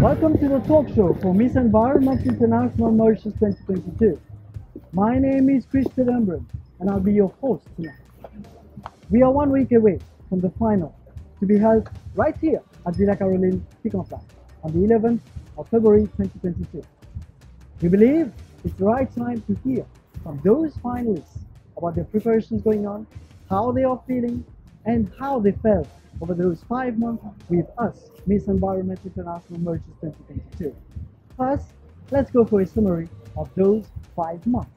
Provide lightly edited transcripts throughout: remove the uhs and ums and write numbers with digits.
Welcome to the talk show for Miss Environment International Mauritius 2022. My name is Krish Chedumbrun and I'll be your host tonight. We are 1 week away from the final to be held right here at Villa Caroline Flic on the 11th of February 2022. We believe it's the right time to hear from those finalists about their preparations going on, how they are feeling, and how they felt over those 5 months with us, Miss Environment International Mauritius 2022. First, let's go for a summary of those 5 months.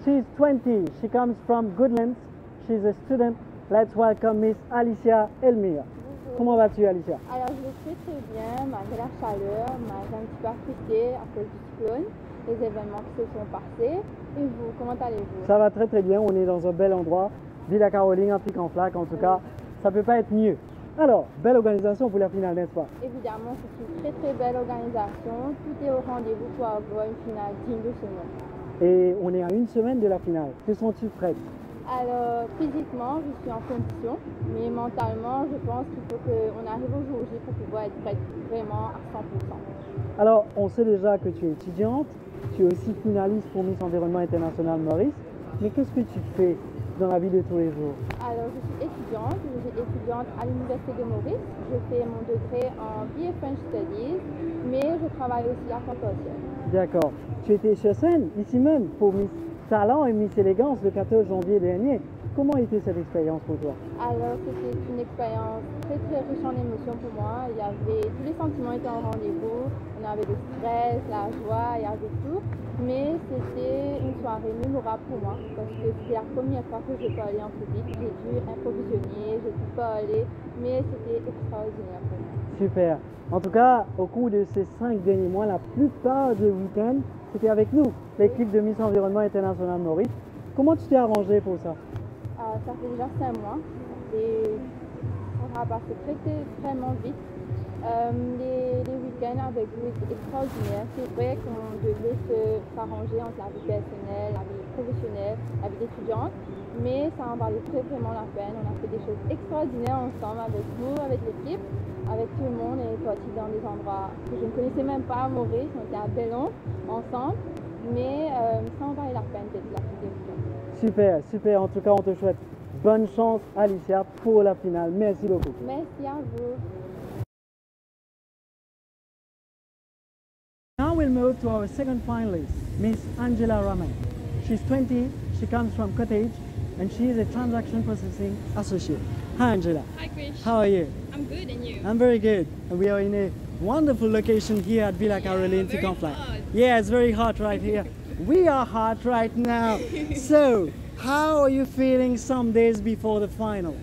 She's 20. She comes from Goodlands. She's a student. Let's welcome Miss Alicia Elmire. Comment vas-tu, Alicia? Alors, je vais très très bien, malgré la chaleur, malgré un petit peu attristé à cause du cyclone, les événements qui se sont passés. Et vous, comment allez-vous? Ça va très très bien. On est dans un bel endroit. Villa Caroline, un en Flac. En tout cas, ça peut pas être mieux. Alors, belle organisation pour la finale, n'est-ce pas? Évidemment, c'est une très très belle organisation. Tout est au rendez-vous pour avoir une finale digne de ce nom. Et on est à une semaine de la finale. Que sont-tu prête? Alors, physiquement, je suis en condition, mais mentalement, je pense qu'il faut qu'on arrive au jour J pour pouvoir être prête vraiment à 100%. Alors, on sait déjà que tu es étudiante, tu es aussi finaliste pour Miss Environnement International Mauritius, mais qu'est-ce que tu fais dans la vie de tous les jours? Alors, je suis étudiante à l'Université de Maurice. Je fais mon degré en BA French Studies, mais je travaille aussi à temps partiel. D'accord. Tu étais sur scène, ici même, pour Miss Talent et Miss Élégance le 14 janvier dernier. Comment était cette expérience pour toi? Alors, c'était une expérience très très riche en émotions pour moi. Tous les sentiments étaient en rendez-vous. On avait le stress, la joie, il y avait tout. Mais c'était une soirée mémorable pour moi parce que c'était la première fois que je parlais en public. J'ai dû improvisionner, j'ai dû parler, mais c'était extraordinaire pour moi. Super. En tout cas, au cours de ces 5 derniers mois, la plupart des week-ends, c'était avec nous, l'équipe de Miss Environnement International Mauritius. Comment tu t'es arrangé pour ça? Ça fait déjà 5 mois et ça va passer vraiment vite. Les week-ends avec vous étaient extraordinaires. C'est vrai qu'on devait s'arranger entre la vie personnelle, la vie professionnelle, la vie d'étudiante, mais ça en valait vraiment la peine. On a fait des choses extraordinaires ensemble avec vous, avec l'équipe, avec tout le monde. On est partis dans des endroits que je ne connaissais même pas à Maurice. On était à Bellon ensemble, mais ça en valait la peine d'être là tous les week-ends. Super, super. En tout cas, on te souhaite bonne chance, Alicia, pour la finale. Merci beaucoup. Merci à vous. Now we'll move to our second finalist, Miss Angela Raman. She's 20, she comes from Cottage, and she is a transaction processing associate. Hi, Angela. Hi, Krish. How are you? I'm good, and you? I'm very good. And we are in a wonderful location here at Villa Caroline, very Flac. hot. Yeah, it's very hot right here. We are hot right now. So, how are you feeling some days before the final?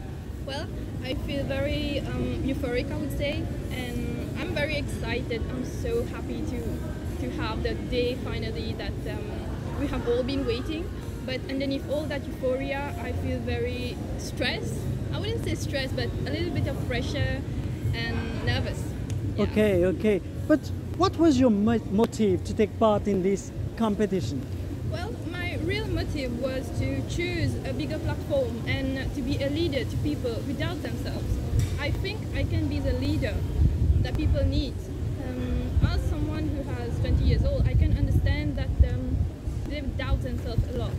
Well, I feel very euphoric, I would say, and I'm very excited. I'm so happy to have the day finally that we have all been waiting. But underneath all that euphoria, I feel very stressed. I wouldn't say stressed, but a little bit of pressure and nervous. Yeah. Okay, okay. But what was your motive to take part in this competition? Well, my real motive was to choose a bigger platform and to be a leader to people who doubt themselves. I think I can be the leader that people need. As someone who has 20 years old, I can understand that they doubt themselves a lot.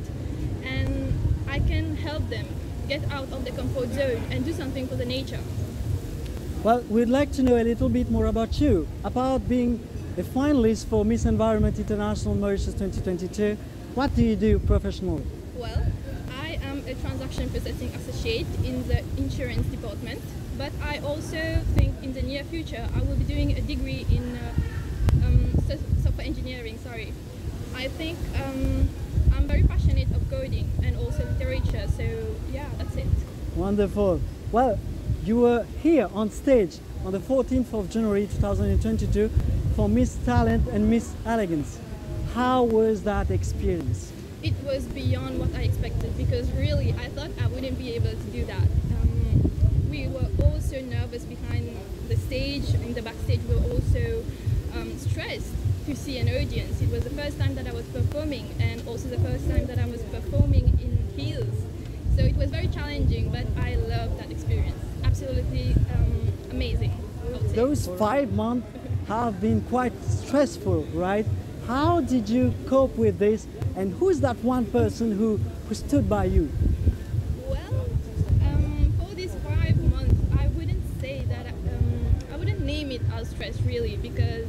And I can help them get out of the comfort zone and do something for the nature. Well, we'd like to know a little bit more about you. Apart being a finalist for Miss Environment International Mauritius 2022, what do you do professionally? Well, I am a transaction processing associate in the insurance department, but I also think in the near future I will be doing a degree in software engineering. I think I'm very passionate of coding and also literature, so yeah, that's it. Wonderful. Well, you were here on stage on the 14th of January 2022 for Miss Talent and Miss Elegance. How was that experience? It was beyond what I expected because really I thought I wouldn't be able to do that. We were all so nervous behind the stage. In the backstage we were also stressed to see an audience. It was the first time that I was performing and also the first time that I was performing in heels. So it was very challenging, but I loved that experience. Absolutely amazing, I would say. Those 5 months have been quite stressful, right? How did you cope with this, and who's that one person who stood by you? Well, for these 5 months, I wouldn't say that, I wouldn't name it as stress really, because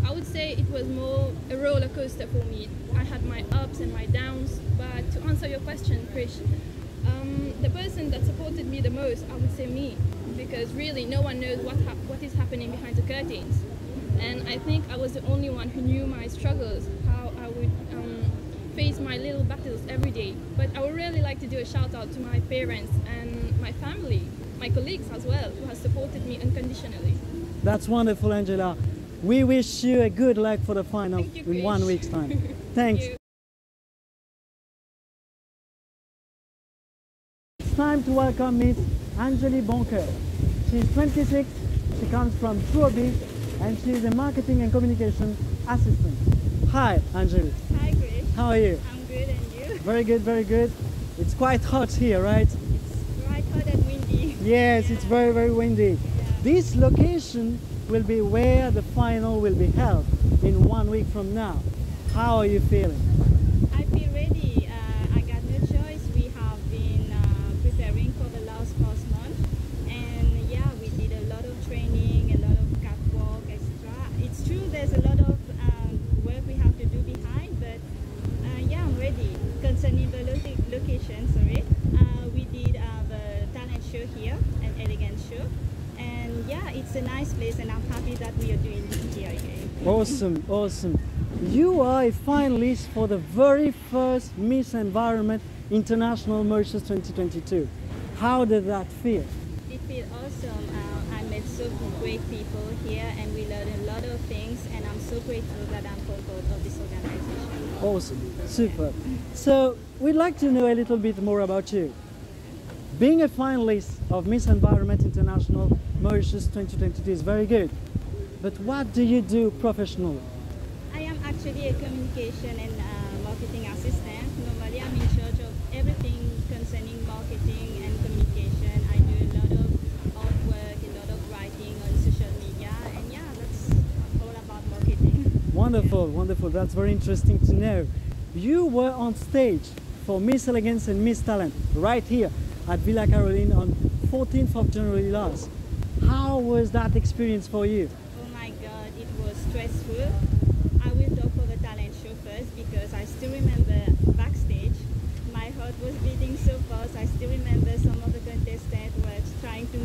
I would say it was more a roller coaster for me. I had my ups and my downs, but to answer your question, Krish, the person that supported me the most, I would say me, because really no one knows what is happening behind the curtains. And I think I was the only one who knew my struggles, how I would face my little battles every day. But I would really like to do a shout out to my parents and my family, my colleagues as well, who have supported me unconditionally. That's wonderful, Angela. We wish you a good luck for the final Thank you, in Krish. 1 week's time. Thanks. Thank you. It's time to welcome Miss Angélie Boncoeur. She's 26, she comes from Tuobi, and she's a marketing and communication assistant. Hi, Angélie. Hi, Krish. How are you? I'm good, and you? Very good, very good. It's quite hot here, right? It's quite hot and windy. Yes, it's very, very windy. Yeah. This location will be where the final will be held in 1 week from now. How are you feeling? I feel ready. I got no choice. We have been preparing for the last month, and yeah, we did a lot of training, a lot of catwalk, extra. It's true, there's a lot of work we have to do behind, but yeah, I'm ready. Concerning the location, we did the talent show here, an elegant show. And yeah, it's a nice place, and I'm happy that we are doing it here again. Awesome, awesome. You are a finalist for the very first Miss Environment International Mauritius 2022. How did that feel? It feels awesome. I met so great people here, and we learned a lot of things, and I'm so grateful that I'm part of this organization. Awesome, super. So we'd like to know a little bit more about you. Being a finalist of Miss Environment International Mauritius 2022 is very good. But what do you do professionally? I am actually a communication and marketing assistant. Normally, I'm in charge of everything concerning marketing and communication. I do a lot of artwork, a lot of writing on social media, and yeah, that's all about marketing. Wonderful, wonderful. That's very interesting to know. You were on stage for Miss Elegance and Miss Talent right here at Villa Caroline on 14th of January last. How was that experience for you? Oh my God, it was stressful. I will talk for the talent show first because I still remember backstage, my heart was beating so fast. I still remember some of the contestants were trying to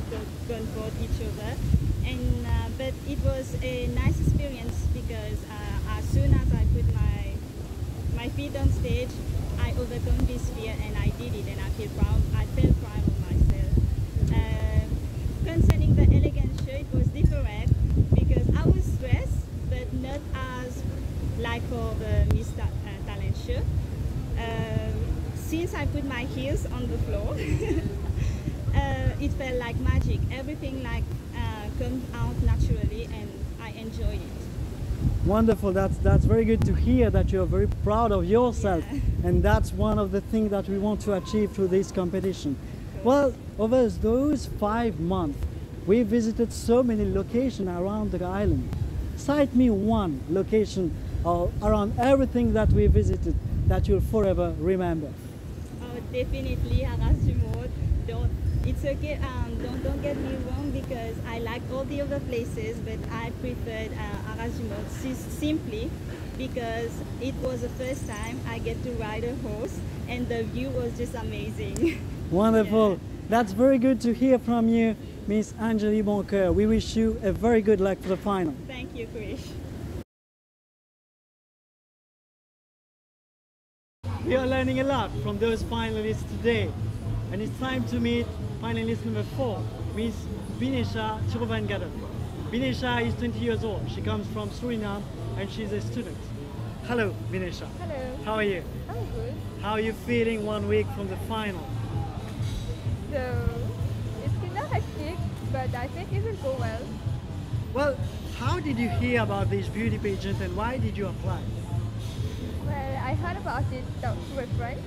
confront each other. And but it was a nice experience because as soon as I put my feet on stage, I overcome this fear and I did it, and I feel proud. I felt proud of myself. Concerning the elegant show, it was different because I was stressed, but not as like for the Miss Talent show. Since I put my heels on the floor, it felt like magic. Everything like comes out naturally, and I enjoy it. Wonderful, that's very good to hear that you're very proud of yourself. Yeah. And that's one of the things that we want to achieve through this competition. Well, over those 5 months, we visited so many locations around the island. Cite me one location around everything that we visited that you'll forever remember. Oh, definitely Arras-du-Mode. It's okay, don't get me wrong because I like all the other places, but I preferred Arras-du-Mode simply because it was the first time I get to ride a horse and the view was just amazing. Wonderful. Yeah. That's very good to hear from you, Miss Angélie Boncoeur. We wish you a very good luck for the final. Thank you, Krish. We are learning a lot from those finalists today. And it's time to meet finalist number 4, Miss Binesha Chirovangadon. Binesha is 20 years old. She comes from Suriname and she's a student. Hello, Binesha. Hello, How are you? I'm good. How are you feeling 1 week from the final? So, it's kind of hectic, but I think it will go well. Well, how did you hear about this beauty pageant and why did you apply? Well, I heard about it through a friend,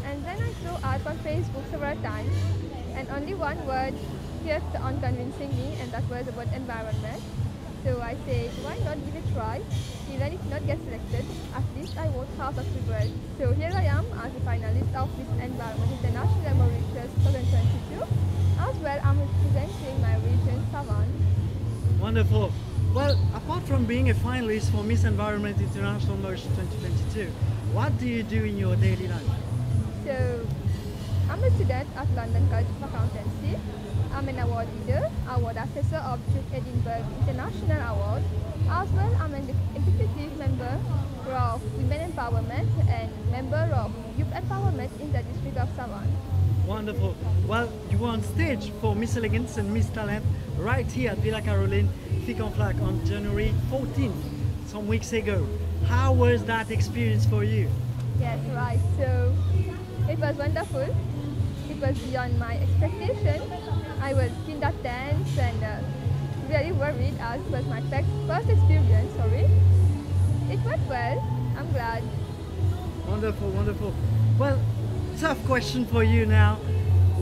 and then I saw ads on Facebook several times, and only one word kept on convincing me, and that was about environment. So I said, why not give it a try? Even if not get selected, at least I won't have a regret. So here I am as a finalist of Miss Environment International Mauritius 2022. As well, I'm representing my region, Savan. Wonderful. Well, apart from being a finalist for Miss Environment International Mauritius 2022, what do you do in your daily life? So, I'm a student at London College of Accountancy. I'm an award leader, award assessor of Krish Chedumbrun International Award. As well, I'm an executive member of Women Empowerment and member of Youth Empowerment in the district of Saran. Wonderful. Well, you were on stage for Miss Elegance and Miss Talent right here at Villa Caroline, Flic on January 14th, some weeks ago. How was that experience for you? Yes, right. So it was wonderful. It was beyond my expectation. I was in that dance and very worried as it was my first experience. Sorry. It went well. I'm glad. Wonderful, wonderful. Well, tough question for you now.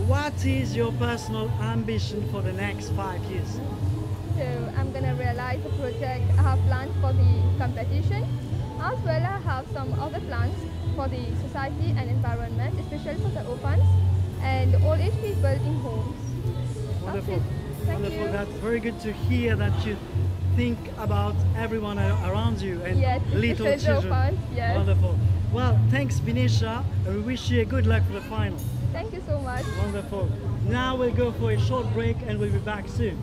What is your personal ambition for the next 5 years? So I'm gonna realize the project I have planned for the competition. As well, I have some other plans for the society and environment, especially for the orphans and old age people in homes. Wonderful. Thank Wonderful. you. That's very good to hear that you think about everyone around you and Yes, little especially the children. orphans, yes. Wonderful. Well, thanks Binesha, and we wish you good luck for the final. Thank you so much. Wonderful. Now we'll go for a short break and we'll be back soon.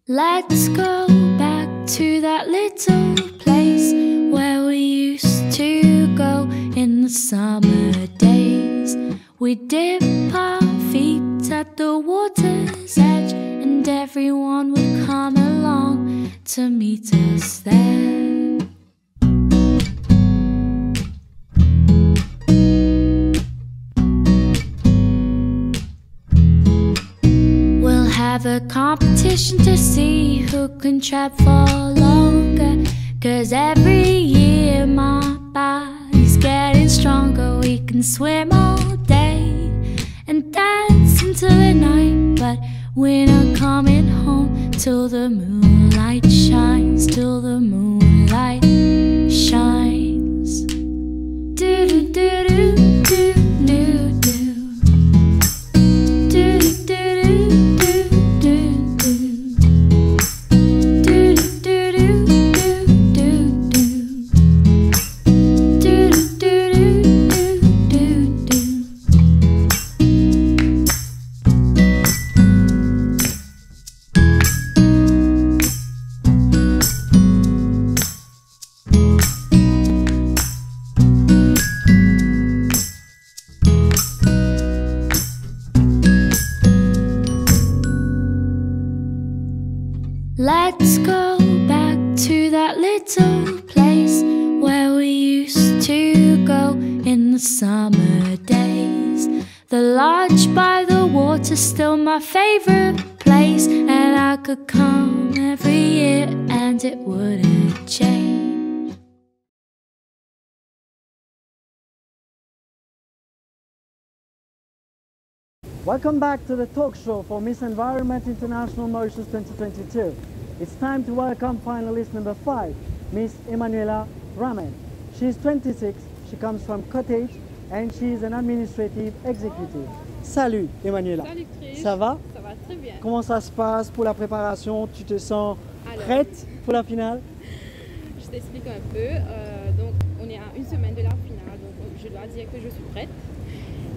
Let's go back to that little place where we used to go in the summer days. We dip our feet at the water's edge, and everyone would come along to meet us there. We'll have a competition to see who can trap for longer, 'cause every year my body's getting stronger. We can swim all day and dance into the night, but we're not coming home till the moonlight shines, till the moonlight shines. Do do do do do do do. Do do do do do do. Do do do do do do. Do do do do do. Let's go back to that little place where we used to go in the summer days. The lodge by the water's still my favorite place, and I could come every year and it wouldn't change. Welcome back to the talk show for Miss Environment International Mauritius 2022. It's time to welcome finalist number 5, Miss Emanuela Ramen. She's 26, she comes from Cottage, and she's an administrative executive. Salut Emanuela. Salut Krish. Ça va? Ça va très bien. Comment ça se passe pour la préparation? Tu te sens prête pour la finale? Je t'explique un peu. Donc, on est à une semaine de la finale, donc je dois dire que je suis prête.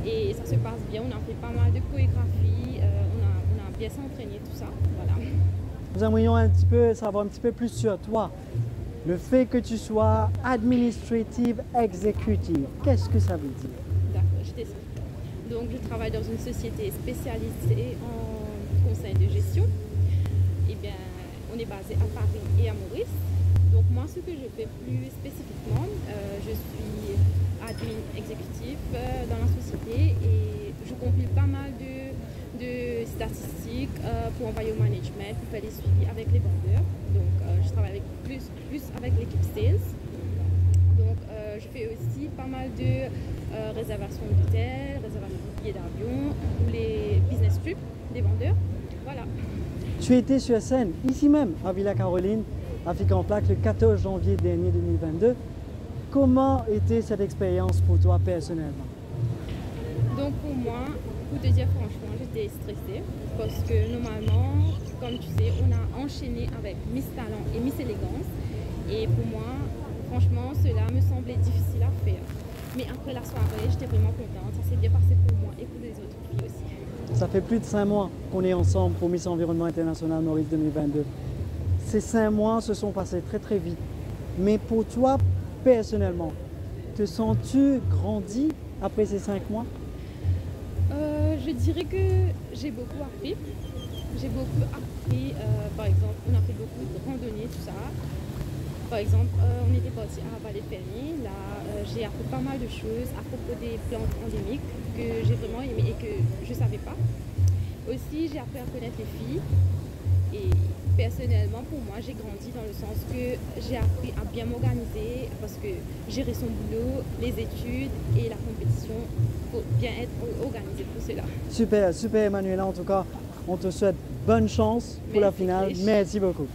Et ça se passe bien, on a fait pas mal de chorégraphie, on a bien s'entraîné, tout ça. Voilà. Nous aimerions savoir un petit peu plus sur toi. Le fait que tu sois administrative executive, qu'est-ce que ça veut dire? D'accord, je t'explique. Donc, je travaille dans une société spécialisée en conseil de gestion. Eh bien, on est basé à Paris et à Maurice. Donc, moi, ce que je fais plus spécifiquement, je suis admin exécutif dans la société et je compile pas mal de statistiques pour envoyer au management, pour faire les suivis avec les vendeurs. Donc, je travaille plus avec l'équipe sales. Donc, je fais aussi pas mal de réservations d'hôtels, réservations de billets d'avion ou les business trips des vendeurs. Voilà. Tu étais sur scène, ici même, à Villa Caroline, à Flic le 14 janvier dernier 2022. Comment était cette expérience pour toi personnellement? Donc pour moi, pour te dire franchement, j'étais stressée parce que normalement, comme tu sais, on a enchaîné avec Miss Talent et Miss Élégance. Et pour moi, franchement, cela me semblait difficile à faire. Mais après la soirée, j'étais vraiment contente. Ça s'est bien passé pour moi et pour les autres filles aussi. Ça fait plus de 5 mois qu'on est ensemble pour Miss Environnement International Mauritius 2022. Ces 5 mois se sont passés très très vite. Mais pour toi, personnellement, te sens-tu grandi après ces 5 mois? Je dirais que j'ai beaucoup appris. J'ai beaucoup appris, par exemple, on a fait beaucoup de randonnées, tout ça. Par exemple, on était parti à Vallée Fermier. Là, j'ai appris pas mal de choses à propos des plantes endémiques que j'ai vraiment aimé et que je ne savais pas. Aussi, j'ai appris à connaître les filles. Et personnellement, pour moi, j'ai grandi dans le sens que j'ai appris à bien m'organiser parce que gérer son boulot, les études et la compétition, il faut bien être organisé pour cela. Super, super Emmanuela, en tout cas, on te souhaite bonne chance pour la finale. Krish. Merci beaucoup.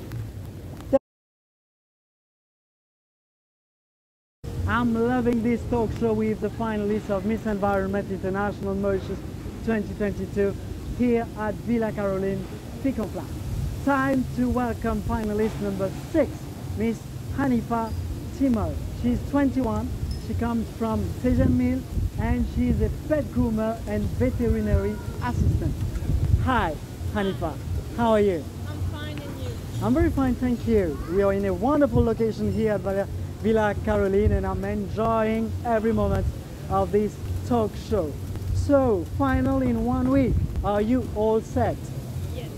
I'm loving this talk show with the finalists of Miss Environment International Mauritius 2022 here at Villa Caroline, Flic. Time to welcome finalist number 6, Miss Hanifa Timur. She's 21, she comes from Sejamil and she is a pet groomer and veterinary assistant. Hi Hanifa, how are you? I'm fine, and you? I'm very fine, thank you. We are in a wonderful location here at Villa Caroline and I'm enjoying every moment of this talk show. So, final in 1 week. Are you all set? Yes.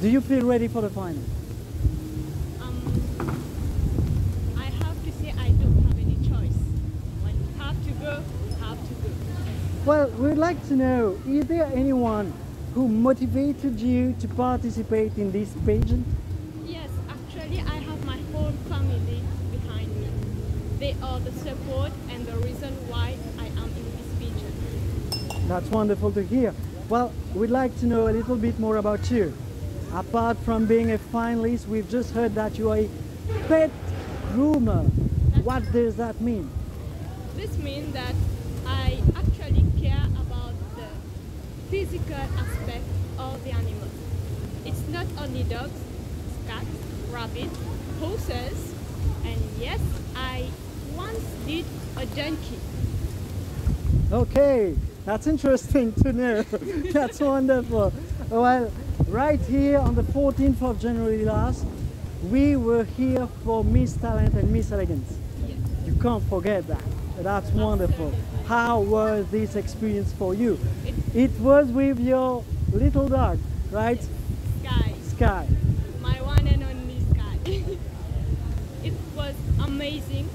Do you feel ready for the final? I have to say I don't have any choice. When you have to go, you have to go. Well, we'd like to know, is there anyone who motivated you to participate in this pageant? Yes, actually I have my whole family behind me. They are the support and the reason why I am in this pageant. That's wonderful to hear. Well, we'd like to know a little bit more about you. Apart from being a finalist, we've just heard that you are a pet groomer. What does that mean? This means that I actually care about the physical aspect of the animals. It's not only dogs, it's cats, rabbits, horses, and yes, I once did a donkey. Okay, that's interesting to know. That's wonderful. Well, right here on the 14th of January last, we were here for Miss Talent and Miss Elegance. Yes. You can't forget that. That's wonderful. How was this experience for you? It was with your little dog, right? Sky. Sky. My one and only Sky. It was amazing.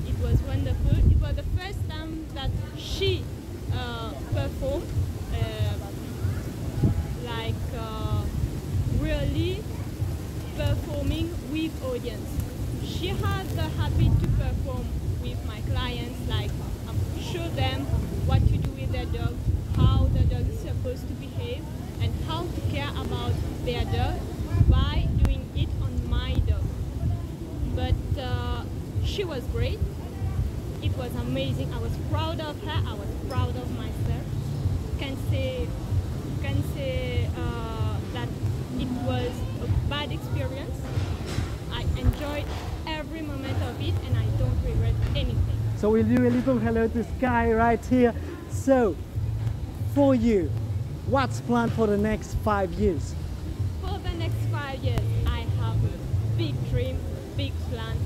It was wonderful. It was the first time that she performed really performing with audience. She had the habit to perform with my clients, like show them what to do with their dog, how the dog is supposed to behave, and how to care about their dog by doing it on my dog. But she was great. It was amazing. I was proud of her. I was proud of myself. Can say that it was a bad experience. I enjoyed every moment of it and I don't regret anything. So we'll do a little hello to Sky right here. So, for you, what's planned for the next 5 years? For the next 5 years, I have a big dream, big plan.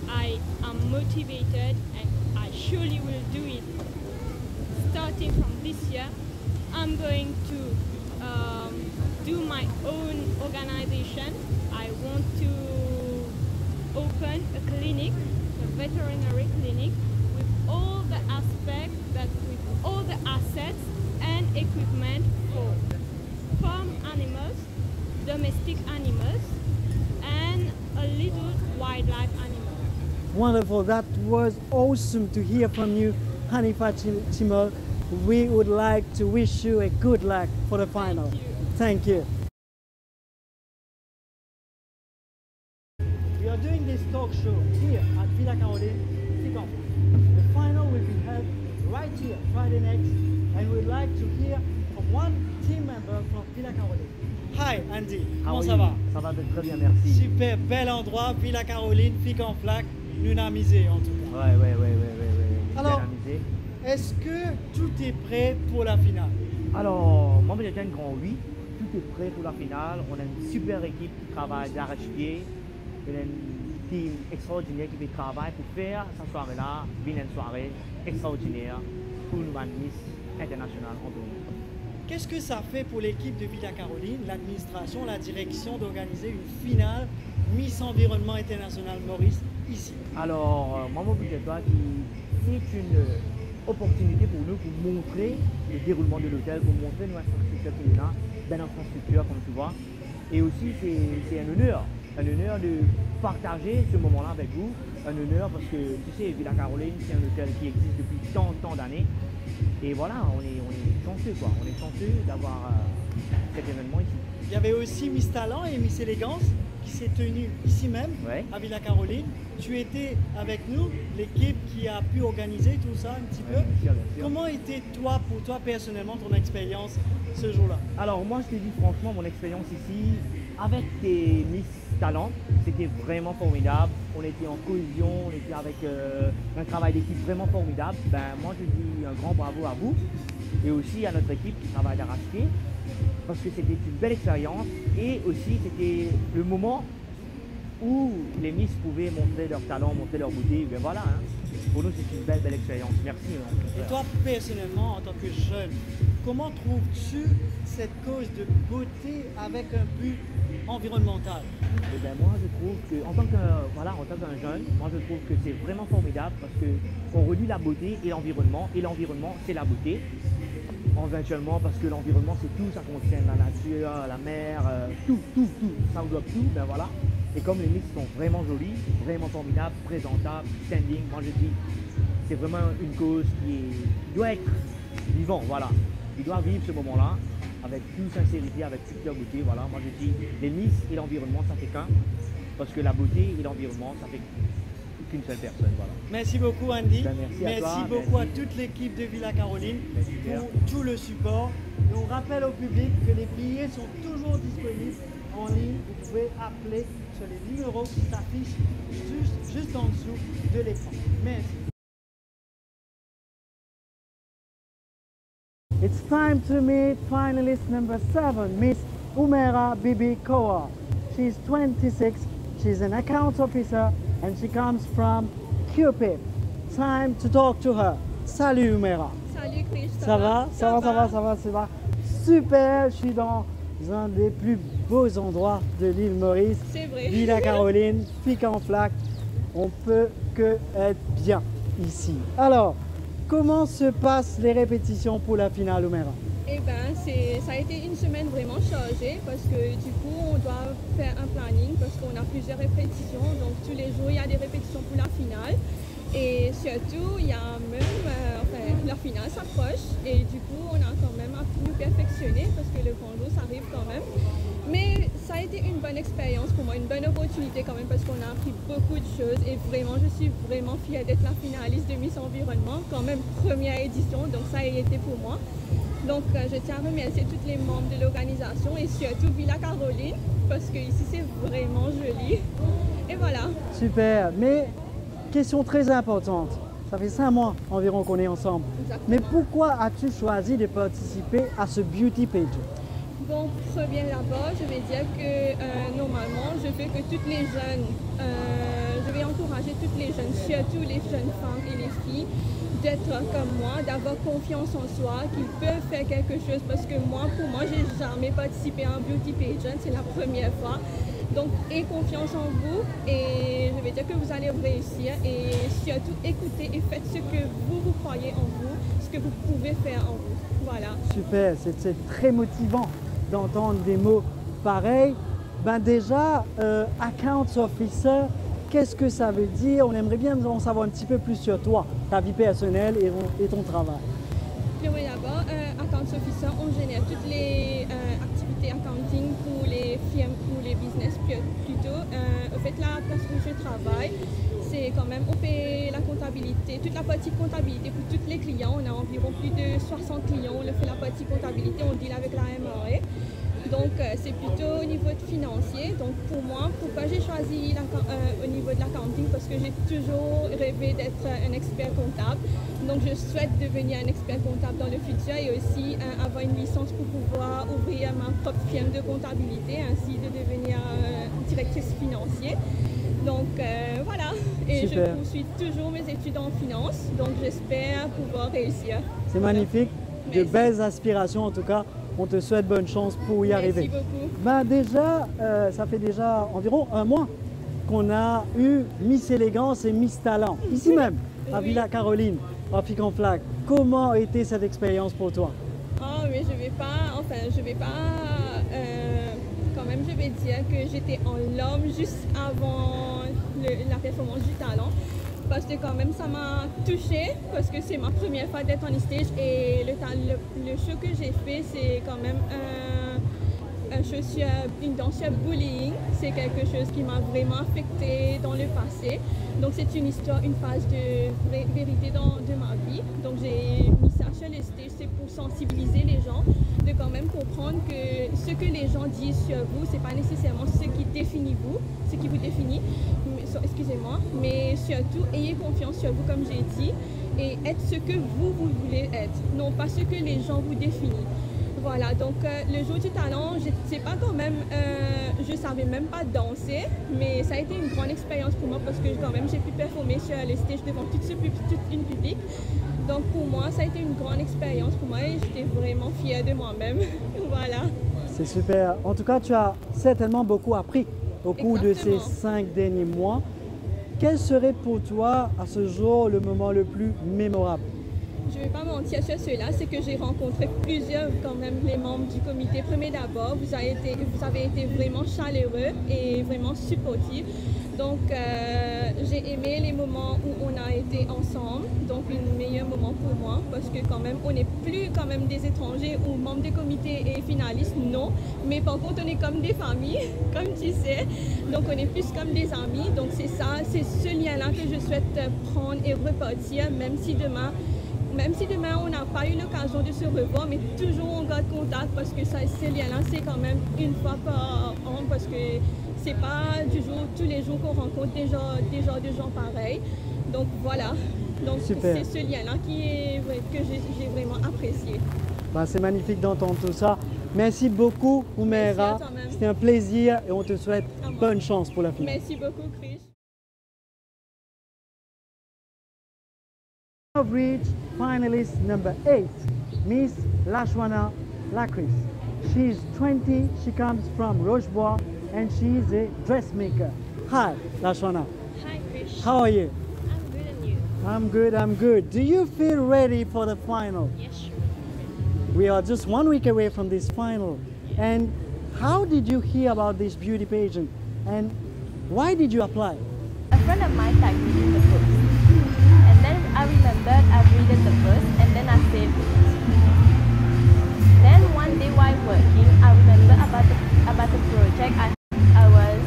I am motivated and I surely will do it. Starting from this year, I'm going to do my own organization. I want to open a clinic, a veterinary clinic, with all the aspects, with all the assets and equipment for farm animals, domestic animals, and a little wildlife animal. Wonderful, that was awesome to hear from you, Hanifa Timur. We would like to wish you a good luck for the final. Thank you. We are doing this talk show here at Villa Caroline, Flic. The final will be held right here, Friday next, and we'd like to hear from one team member from Villa Caroline. Hi Andy, comment ça va? Ça va très bien, merci. Super, bel endroit, Villa Caroline, Flic, Nunamisé en tout cas. Ouais. Alors, est-ce que tout est prêt pour la finale? Alors, moi, j'ai un grand oui. Tout est prêt pour la finale. On a une super équipe qui travaille d'arrache-pied. On a une team extraordinaire qui fait travail pour faire cette soirée-là, une soirée extraordinaire pour nous, Miss International Mauritius. Qu'est-ce que ça fait pour l'équipe de Villa Caroline, l'administration, la direction d'organiser une finale Miss Environnement International Maurice ici? Alors, moi, mon budget, c'est une opportunité pour nous pour montrer le déroulement de l'hôtel, pour montrer notre infrastructure qui est là, belle infrastructure comme tu vois. Et aussi, c'est un honneur de partager ce moment-là avec vous. Un honneur parce que, tu sais, Villa Caroline, c'est un hôtel qui existe depuis tant d'années. Et voilà, on est chanceux quoi. On est chanceux d'avoir cet événement ici. Il y avait aussi Miss Talent et Miss Élégance qui s'est tenue ici même, à Villa Caroline. Tu étais avec nous, l'équipe qui a pu organiser tout ça un petit peu. Bien sûr. Comment était pour toi personnellement, ton expérience ce jour-là? Alors moi, je te dis franchement, mon expérience ici, avec des Miss Talent, c'était vraiment formidable. On était en cohésion, on était avec un travail d'équipe vraiment formidable. Ben, moi, je dis un grand bravo à vous et aussi à notre équipe qui travaille d'arrache-pied parce que c'était une belle expérience et aussi c'était le moment où les Miss pouvaient montrer leur talent, montrer leur beauté. Ben voilà, hein. Pour nous, c'est une belle expérience. Merci. Et toi, personnellement, en tant que jeune, comment trouves-tu cette cause de beauté avec un but environnemental? Eh ben, moi, je trouve que, en tant qu'un jeune, moi, je trouve que c'est vraiment formidable parce qu'on relie la beauté et l'environnement c'est la beauté. Éventuellement, parce que l'environnement, c'est tout, ça contient la nature, la mer, tout, ça englobe tout, ben voilà. Et comme les mix sont vraiment jolis, vraiment formidables, présentables, standing, moi je dis, c'est vraiment une cause qui doit être vivant, voilà. Il doit vivre ce moment-là avec toute sincérité, avec toute leur beauté, voilà. Moi je dis, les mix et l'environnement, ça fait qu'un, parce que la beauté et l'environnement, ça fait qu'une seule personne, voilà. Merci beaucoup Andy. Ben, merci beaucoup à toute l'équipe de Villa Caroline pour tout le support. Et on rappelle au public que les billets sont toujours disponibles en ligne. Vous pouvez appeler sur les numéros qui s'affichent juste en dessous de l'écran. Merci. It's time to meet finalist number 7, Miss Umera Bibi Koa. She's 26, she's an accounts officer and she comes from Cupid. Time to talk to her. Salut Umera. Salut Krish, Ça va. Super, je suis dans un des plus beaux endroits de l'île Maurice. C'est vrai. Villa Caroline, Flic en Flac. On peut que être bien ici. Alors, comment se passent les répétitions pour la finale, Umera? Eh ben, ça a été une semaine vraiment chargée parce que du coup, on doit faire un planning parce qu'on a plusieurs répétitions. Donc, tous les jours, il y a des répétitions pour la finale. Et surtout, il y a même, la finale s'approche et du coup, on a quand même à nous perfectionner parce que le grand jour, ça arrive quand même. Mais ça a été une bonne expérience pour moi, une bonne opportunité quand même parce qu'on a appris beaucoup de choses et vraiment, je suis vraiment fière d'être la finaliste de Miss Environnement, quand même première édition, donc ça a été pour moi. Donc, je tiens à remercier tous les membres de l'organisation et surtout Villa Caroline parce que ici c'est vraiment joli. Et voilà. Super, mais question très importante. Ça fait 5 mois environ qu'on est ensemble. Exactement. Mais pourquoi as-tu choisi de participer à ce beauty pageant? Bon, bien d'abord, je vais dire que normalement, je veux que toutes les jeunes, je vais encourager toutes les jeunes, surtout les jeunes femmes et les filles, d'être comme moi, d'avoir confiance en soi, qu'ils peuvent faire quelque chose parce que pour moi, j'ai jamais participé à un beauty pageant, c'est la première fois. Donc, ayez confiance en vous et je vais dire que vous allez réussir et surtout écoutez et faites ce que vous croyez en vous, ce que vous pouvez faire en vous. Voilà. Super, c'est très motivant d'entendre des mots pareils. Ben déjà, Accounts Officer, qu'est-ce que ça veut dire? On aimerait bien en savoir un petit peu plus sur toi, ta vie personnelle et ton travail. Oui, d'abord, Accounts Officer, on génère toutes les activités accounting pour les firmes, pour les business plutôt. En fait, la place où je travaille, c'est quand même, on fait la comptabilité, toute la partie comptabilité pour tous les clients. On a environ plus de 60 clients, on fait la partie comptabilité, on deal avec la MRA. Donc, Donc c'est plutôt au niveau de financier. Donc pour moi, pourquoi j'ai choisi au niveau de l'accounting? Parce que j'ai toujours rêvé d'être un expert comptable. Donc je souhaite devenir un expert comptable dans le futur et aussi avoir une licence pour pouvoir ouvrir ma propre firme de comptabilité, ainsi de devenir directrice financière. Donc voilà, et Super. je poursuis toujours mes études en finance, donc j'espère pouvoir réussir. C'est magnifique, de Merci. belles aspirations en tout cas. On te souhaite bonne chance pour y arriver. Merci beaucoup. Ben déjà, ça fait déjà environ un mois qu'on a eu Miss Élégance et Miss Talent, ici même, à Oui. Villa Caroline, à Flic. Comment a été cette expérience pour toi? Ah, mais je vais pas, quand même, je vais dire que j'étais en larmes juste avant la performance du talent. Parce que quand même, ça m'a touchée, parce que c'est ma première fois d'être en stage et le show que j'ai fait, c'est quand même un show sur une danse sur bullying. C'est quelque chose qui m'a vraiment affectée dans le passé. Donc c'est une histoire, une phase de vérité de ma vie. Donc j'ai mis ça sur le stage, c'est pour sensibiliser les gens, de quand même comprendre que ce que les gens disent sur vous, c'est pas nécessairement ce qui définit vous, ce qui vous définit, excusez-moi, mais surtout ayez confiance sur vous comme j'ai dit et être ce que vous voulez être, non pas ce que les gens vous définissent. Voilà, donc le jour du talent, c'est pas quand même, je savais même pas danser, mais ça a été une grande expérience pour moi parce que quand même j'ai pu performer sur le stage devant toute une public. Donc pour moi, ça a été une grande expérience pour moi et j'étais vraiment fière de moi-même. Voilà. C'est super. En tout cas, tu as certainement beaucoup appris au cours de ces Exactement. 5 derniers mois. Quel serait pour toi, à ce jour, le moment le plus mémorable? Je ne vais pas mentir sur cela, c'est que j'ai rencontré plusieurs quand même les membres du comité. Premier d'abord, vous avez été vraiment chaleureux et vraiment supportifs. Donc j'ai aimé les moments où on a été ensemble, donc un meilleur moment pour moi parce que quand même on n'est plus quand même des étrangers ou membres des comités et finalistes, non. Mais par contre on est comme des familles, comme tu sais. Donc on est plus comme des amis. Donc c'est ça, c'est ce lien-là que je souhaite prendre et repartir, même si demain on n'a pas eu l'occasion de se revoir, mais toujours on garde contact parce que ces liens-là, c'est quand même une fois par an parce que c'est pas tous les jours qu'on rencontre des gens de gens pareils. Donc voilà, donc c'est ce lien-là que j'ai vraiment apprécié. Ben, c'est magnifique d'entendre tout ça. Merci beaucoup, Oumaira. C'était un plaisir et on te souhaite bonne chance pour la finale. Merci beaucoup, Krish. Now reached finalist number 8, Miss Lashwana Lacris. She is 20, she comes from Rochebois and she is a dressmaker. Hi, Lashwana. Hi, Krish. How are you? I'm good, and you? I'm good, I'm good. Do you feel ready for the final? Yes, sure. We are just 1 week away from this final. And how did you hear about this beauty pageant? And why did you apply? A friend of mine tagged me in the post. And then I remembered I read the post and then I saved it. Then one day while working, I remember about the project I was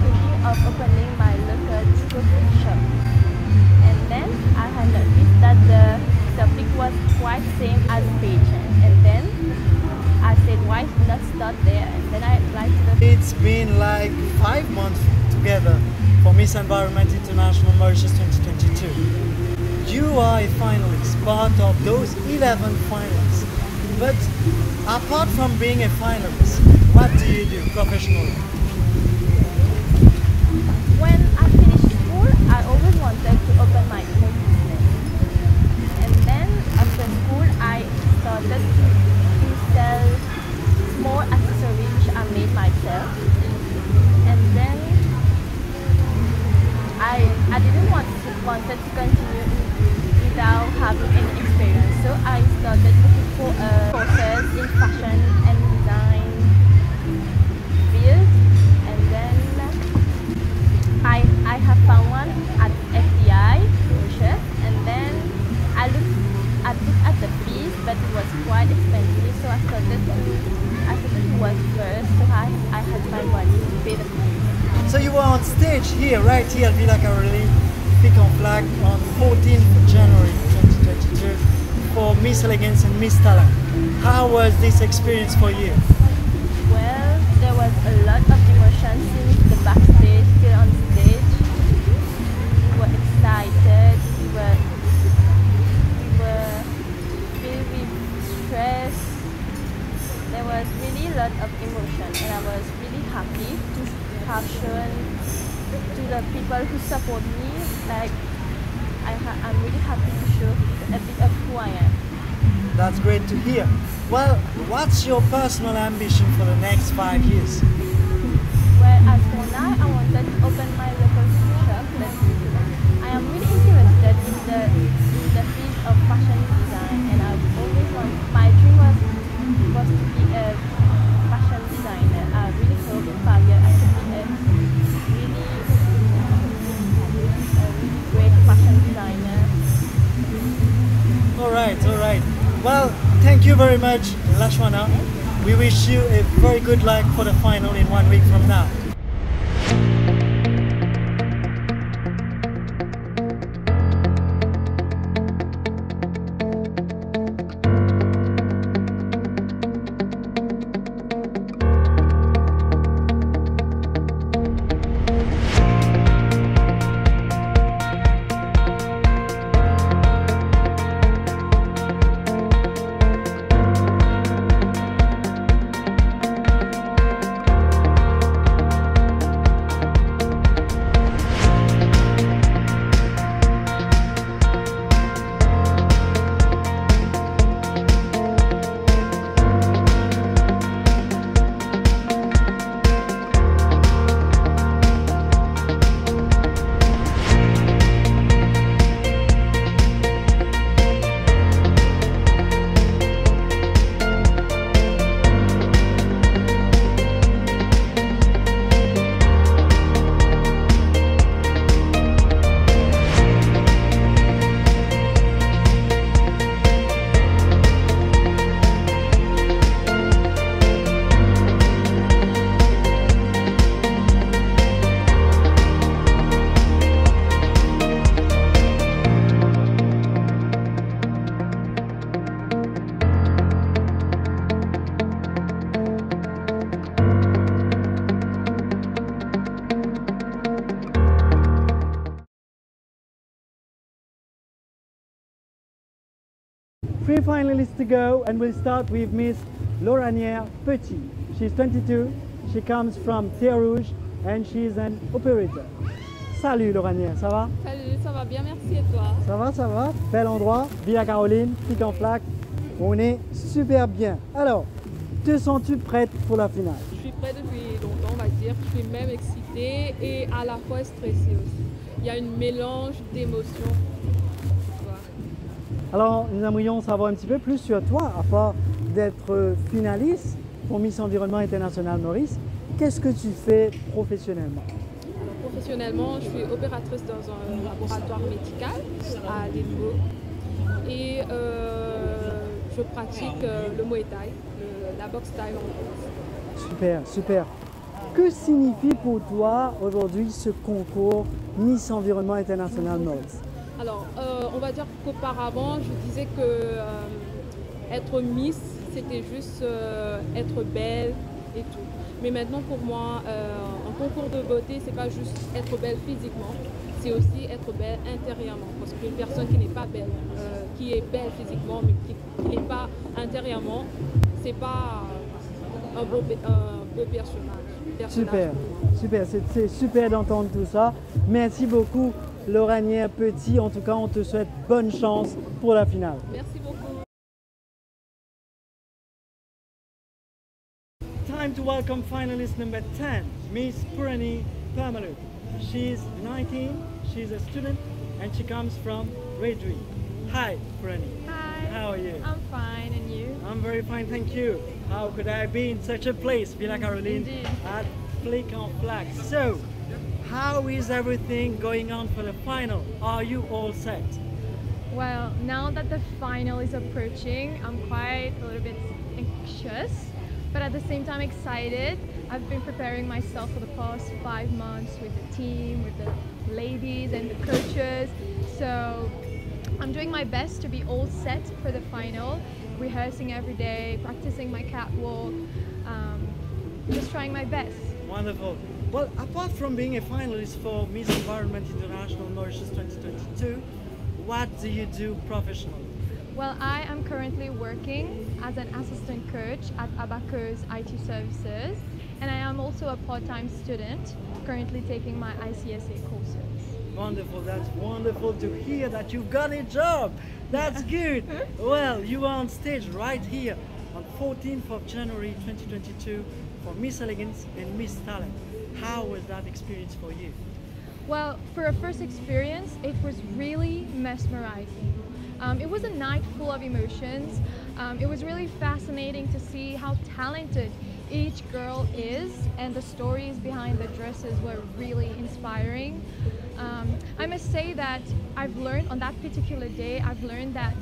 thinking of opening my local cooking shop. And then I had noticed that the topic was quite same as pageant. And then I said, why not start there? And then I applied to the... It's been like 5 months together for Miss Environment International Mauritius 2022. You are a finalist, part of those 11 finalists. But apart from being a finalist, what do you do professionally? When I finished school, I always wanted to open my own business. And then after school, I started to sell small accessories which I made myself. And then I didn't wanted to continue without having any experience. So I started looking for courses in fashion and design field. And then I have found one at FDI, Mauritius, and then I looked at the fees, but it was quite expensive. So I started to work first, so I had my money to pay the fees. So you were on stage here, right here at Villa Caroline, Flac on 14th January 2022 for Miss Elegance and Miss Talent. How was this experience for you? Well, there was a lot of emotion since the backstage till on stage. We were excited. We were filled with stress. There was really a lot of emotion, and I was really happy to have shown to the people who support me. Like I'm really happy to show a bit of who I am. That's great to hear. Well, what's your personal ambition for the next 5 years? Well, as for now, I wanted to open my local shop, but I am really interested in the field of fashion design, and I always my dream was to be a fashion designer. I really hope in 5 years I could be a really great fashion designer. All right. Well, thank you very much, Lashwana. We wish you a very good luck for the final in 1 week from now. Three finalists to go, and we'll start with Miss Lauranière Petit. She's 22, she comes from Terre Rouge, and she's an operator. Salut Lauranière, ça va? Salut, ça va bien, merci et toi? Ça va. Bel endroit, Villa Caroline, Flic en Flac. On est super bien. Alors, te sens-tu prête pour la finale? Je suis prête depuis longtemps, on va dire. Je suis même excitée et à la fois stressée aussi. Il y a un mélange d'émotions. Alors, nous aimerions savoir un petit peu plus sur toi, à part d'être finaliste pour Miss Environnement International Maurice. Qu'est-ce que tu fais professionnellement? Alors, professionnellement, je suis opératrice dans un laboratoire médical à Lille. Et je pratique le Muay Thai, la boxe thaï en France. Super. Que signifie pour toi aujourd'hui ce concours Miss Environnement International Maurice? Alors, on va dire qu'auparavant, je disais que être Miss, c'était juste être belle et tout. Mais maintenant, pour moi, un concours de beauté, c'est pas juste être belle physiquement, c'est aussi être belle intérieurement. Parce qu'une personne qui n'est pas belle, qui est belle physiquement, mais qui n'est pas intérieurement, c'est pas un beau personnage. Super, c'est super d'entendre tout ça. Merci beaucoup. Lauranière Petit, en tout cas, on te souhaite bonne chance pour la finale. Merci beaucoup. Time to welcome finalist number 10, Miss Purani Pamalu. She's 19, she's a student, and she comes from Redri. Hi, Purani. Hi. How are you? I'm fine, and you? I'm very fine, thank you. How could I be in such a place, Villa Caroline, Indeed. at Flic en Flac? So, how is everything going on for the final? Are you all set? Well, now that the final is approaching, I'm quite a little bit anxious, but at the same time excited. I've been preparing myself for the past 5 months with the team, with the ladies and the coaches. So I'm doing my best to be all set for the final, rehearsing every day, practicing my catwalk, just trying my best. Wonderful. Well, apart from being a finalist for Miss Environment International Mauritius 2022, what do you do professionally? Well, I am currently working as an assistant coach at Abacus IT Services, and I am also a part-time student currently taking my ICSA courses. Wonderful, that's wonderful to hear that you've got a job. That's good. Well, you are on stage right here on 14th of January 2022 for Miss Elegance and Miss Talent. How was that experience for you? Well, for a first experience, it was really mesmerizing. It was a night full of emotions. It was really fascinating to see how talented each girl is, and the stories behind the dresses were really inspiring. I must say that I've learned on that particular day, I've learned that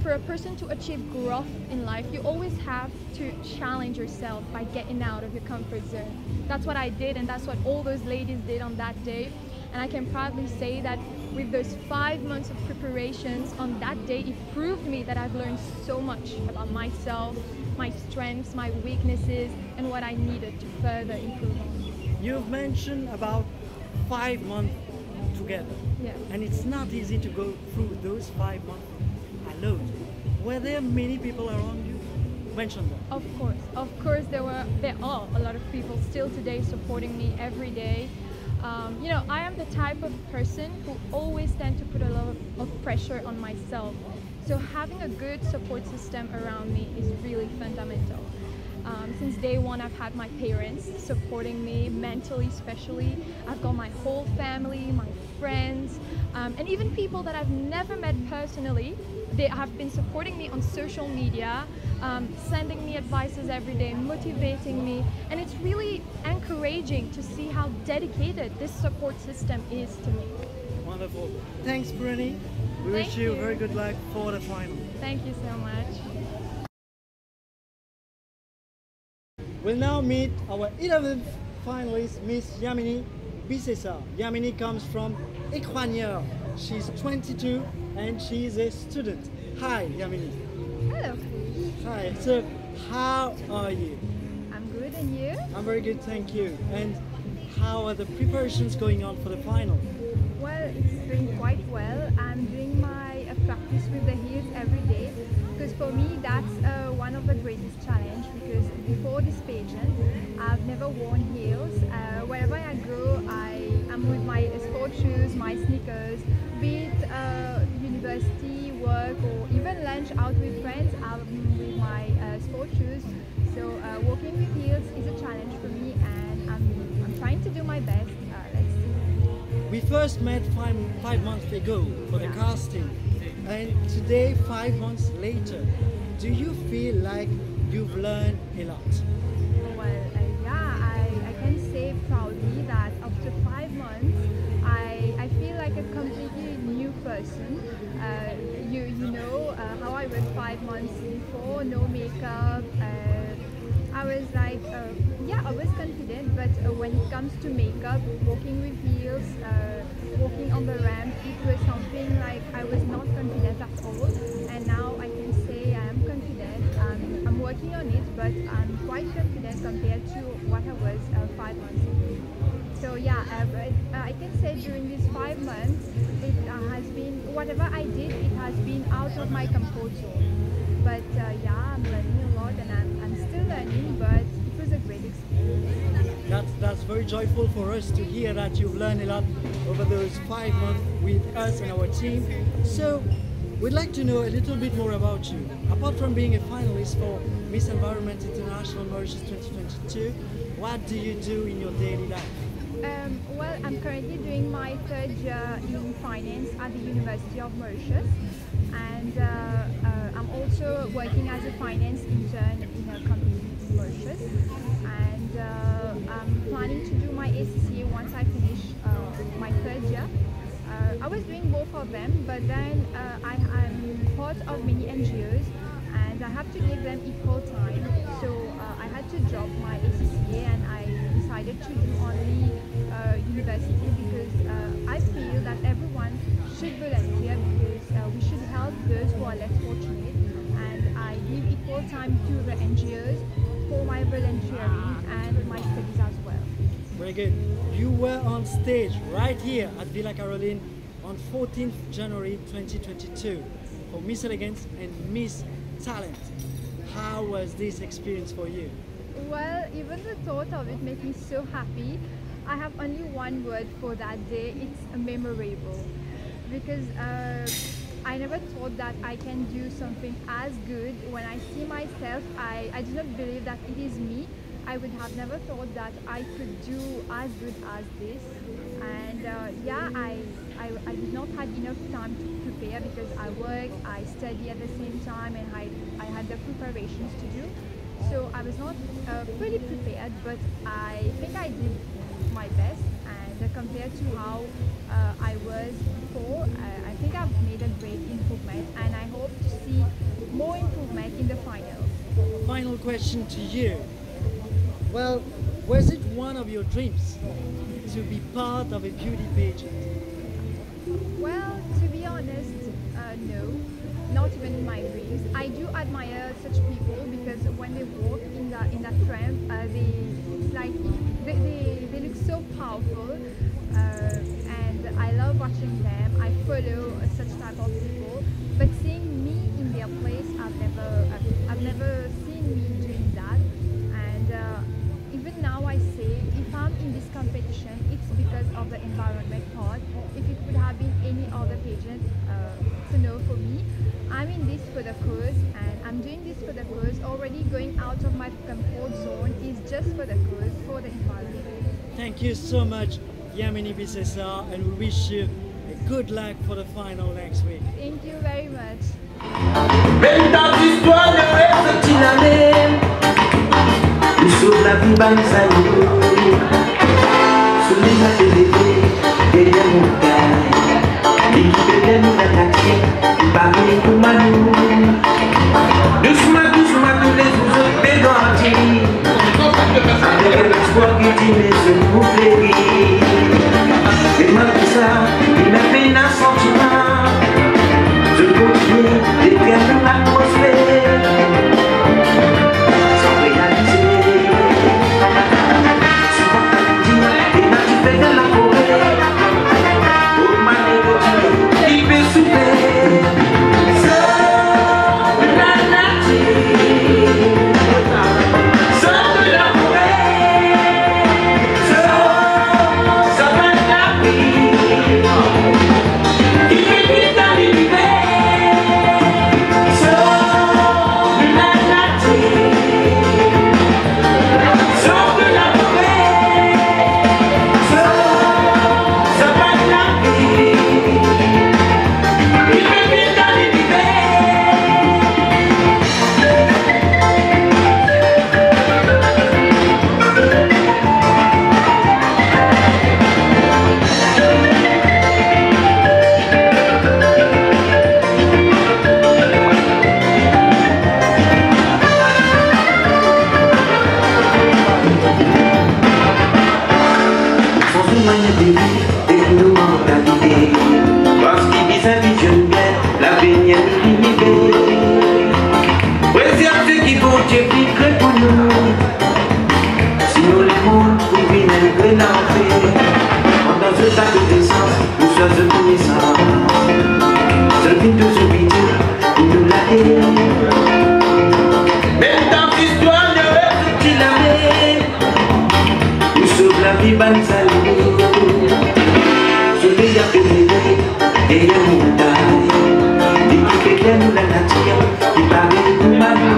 for a person to achieve growth in life, you always have to challenge yourself by getting out of your comfort zone. That's what I did, and that's what all those ladies did on that day. And I can proudly say that with those 5 months of preparations on that day, it proved me that I've learned so much about myself, my strengths, my weaknesses, and what I needed to further improve on. You've mentioned about 5 months together. Yeah. And it's not easy to go through those 5 months alone. Were there many people around you? Mention them. Of course, there are a lot of people still today supporting me every day. You know, I am the type of person who always tend to put a lot of pressure on myself. So having a good support system around me is really fundamental. Since day one, I've had my parents supporting me mentally, especially. I've got my whole family, my friends, and even people that I've never met personally. They have been supporting me on social media, sending me advices every day, motivating me, and it's really encouraging to see how dedicated this support system is to me. Wonderful. Thanks, Bruni. We wish you very good luck for the final. Thank you so much. We'll now meet our 11th finalist, Miss Yamini Bisesa. Yamini comes from Equanier. She's 22 and she is a student. Hi, Yamini. Hello. Hi. So, how are you? I'm good, and you? I'm very good, thank you. And how are the preparations going on for the final? Well, it's doing quite well. I'm doing my practice with the heels every day because for me that's one of the greatest challenge, because before this pageant I've never worn heels. Wherever I go, I'm with my sport shoes, my sneakers, be it university, work, or even lunch out with friends. I'm with my sport shoes. So walking with heels is a challenge for me, and I'm trying to do my best. Let's see. We first met five months ago for the casting, and today, 5 months later, do you feel like you've learned a lot? Well, I can say proudly that after 5 months, I feel like a completely new person. You know how I was 5 months before, no makeup. I was like, I was confident, but when it comes to makeup, walking with heels, walking on the ramp, it was something like I was not confident at all. And now I can say I am confident. I'm working on it, but I'm quite confident compared to what I was 5 months ago. So yeah, I can say during these 5 months, it has been, whatever I did, it has been out of my comfort zone. But I'm learning a lot, and I'm still learning, but it was a great experience. That's very joyful for us to hear that you've learned a lot over those 5 months with us and our team. So we'd like to know a little bit more about you. Apart from being a finalist for Miss Environment International Mauritius 2022, what do you do in your daily life? Well, I'm currently doing my 3rd year in finance at the University of Mauritius, and I'm also working as a finance intern in a company in Mauritius, and I'm planning to do my ACCA once I finish my 3rd year. I was doing both of them, but then I'm part of many NGOs, and I have to give them equal time, so I had to drop my ACCA, and I decided to do only university, because I feel that everyone should volunteer, because we should help those who are less fortunate, and I give equal time to the NGOs for my volunteering, Very good. You were on stage right here at Villa Caroline on 14th January 2022 for Miss Elegance and Miss Talent. How was this experience for you? Well, even the thought of it makes me so happy. I have only one word for that day. It's memorable. Because I never thought that I can do something as good. When I see myself, I do not believe that it is me. I would have never thought that I could do as good as this. And yeah, I did not have enough time to prepare because I work, I study at the same time, and I had the preparations to do. So I was not fully prepared, but I think I did my best. And compared to how I was before, I think I've made a great improvement, and I hope to see more improvement in the finals. Final question to you. Well, was it one of your dreams to be part of a beauty pageant? Well, to be honest, no, not even in my dreams. I do admire such people because when they walk in that tram, they look so powerful, and I love watching them. I follow such type of people, but seeing me in their place, I've never seen me doing that. And even now I say, if I'm in this competition, it's because of the environment part. If it would have been any other pageant, so no for me. I'm in this for the cause, and I'm doing this for the cause. Already going out of my comfort zone is just for the cause, for the environment. Thank you so much, Yamini Bissessar, and we wish you good luck for the final next week. Thank you very much. Même dans l'histoire de reste il a même nous sauve la vie banzai sur les mains élevées derrière mon gars l'équipe de nous attaquer Paris pour Manu doucement doucement tous les autres pédantis avec l'espoir qui dit mais je vous plairai et malgré ça il m'a fait un sentiment je continue d'éterner l'atmosphère sans réaliser souvent t'as dit et là tu fais de la forêt au mal il peut souper sors de la nature sors de la forêt sors ça va de la vie il fait vite dans l'univers. Parce qu'il vise un vision bien, l'avenir de l'univers. Préserve ceux qui vont t'écrire pour nous. Sinon les mondes pour venir que l'enfer. Dans ce tas de naissance, nous sommes de connaissance. Seul vite de ce vidéo, pour nous la même dans l'histoire de rêve qu'il avait. Nous sauve la vie banzali. Je vais appeler derrière mon taille. L'équipe est nous la nature, il paraît pour Manu.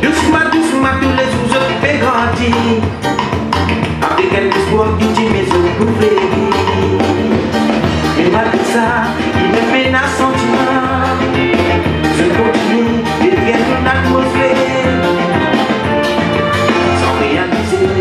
Doucement, doucement, tous les autres fait grandir. Avec un espoir qui dit mais je vous plairai. Et malgré ça, il me fait un sentiment. Je continue d'éterner l'atmosphère sans réaliser.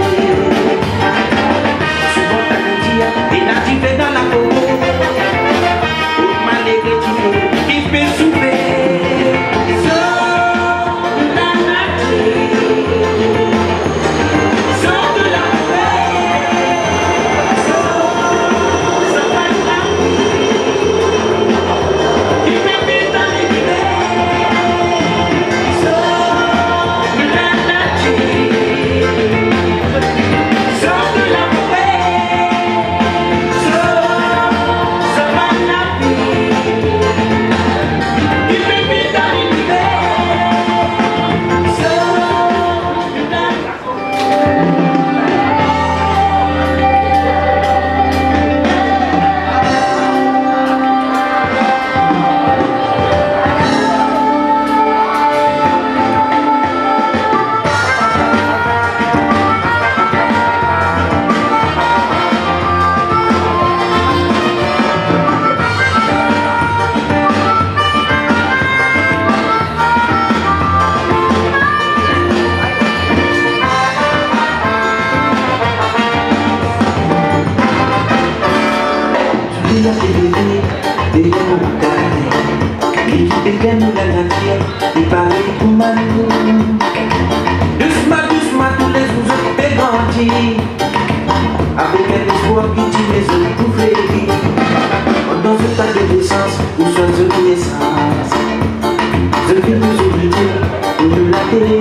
a des bébés, des montagnes. L'équipe est bien de la nature, et pareil pour Malou. Doucement, doucement, tous les jours je fais grandir. Avec un espoir qui tue les autres pour flérir. Dans ce tas de naissance, ou soit de naissance. Je fais toujours oublier, pour nous la télé.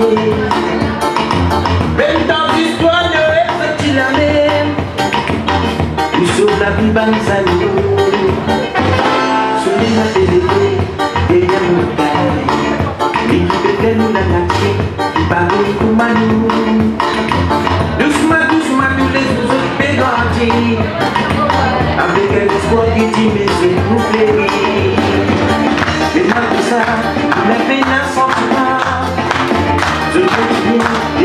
Même dans l'histoire de est-ce la même. Nous sauve la vie, Banzalo. Celui la télé, et la montagne. L'équipe est nous la nature, pareil pour Manu. Doucement, doucement, tous les jours je fais grandir. Avec un espoir qui dit mais je vous plais. Et malgré ça, la peine à sentiment. Je continue.